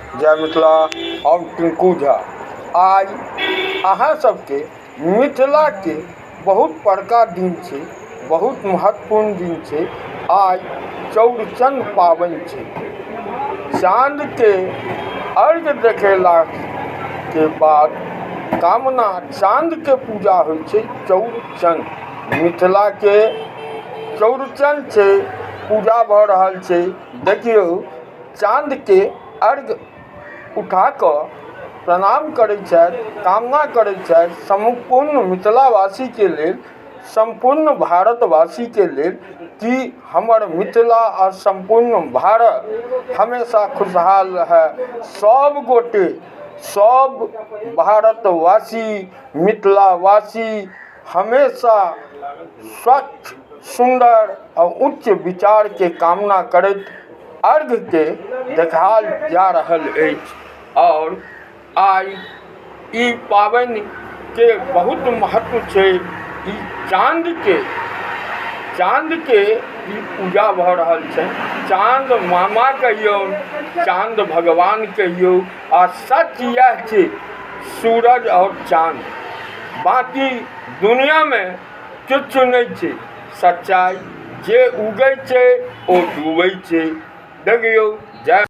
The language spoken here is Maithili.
जय मिथिला और टिंकू झा। आज अहाँ सबके मिथिला के बहुत बड़का दिन छै, बहुत महत्वपूर्ण दिन छै। आज चौड़चन पाबनि छै। चाँद के अर्घ देखेला के बाद कामना चाँद के पूजा होइ छै चौड़चन। मिथिला के चौड़चन छै, पूजा भऽ रहल छै। देखियौ, चाँद के अर्घ उठा कऽ प्रणाम करैत छथि, कामना करैत छथि संपूर्ण मिथिलावासी के लेल, संपूर्ण भारतवासी के लेल कि हमर मिथिला आ संपूर्ण भारत हमेशा खुशहाल रहे। सब गोटे, सब भारतवासी, मिथिलावासी हमेशा स्वच्छ, सुंदर और उच्च विचार के कामना करैत अर्घ के देखाल जा रहल अछि। और आइ ई पाबनि के बहुत महत्व छै। ई चाँद के ई पूजा भऽ रहल छै। चाँद मामा कहियौ, चाँद भगवान कहियौ, आ सच यह छै सूरज और चाँद। बाकी दुनिया में किछु नहीं छै। सच्चाई जे उगै छै ओ डूबै छै। देखियौ, जय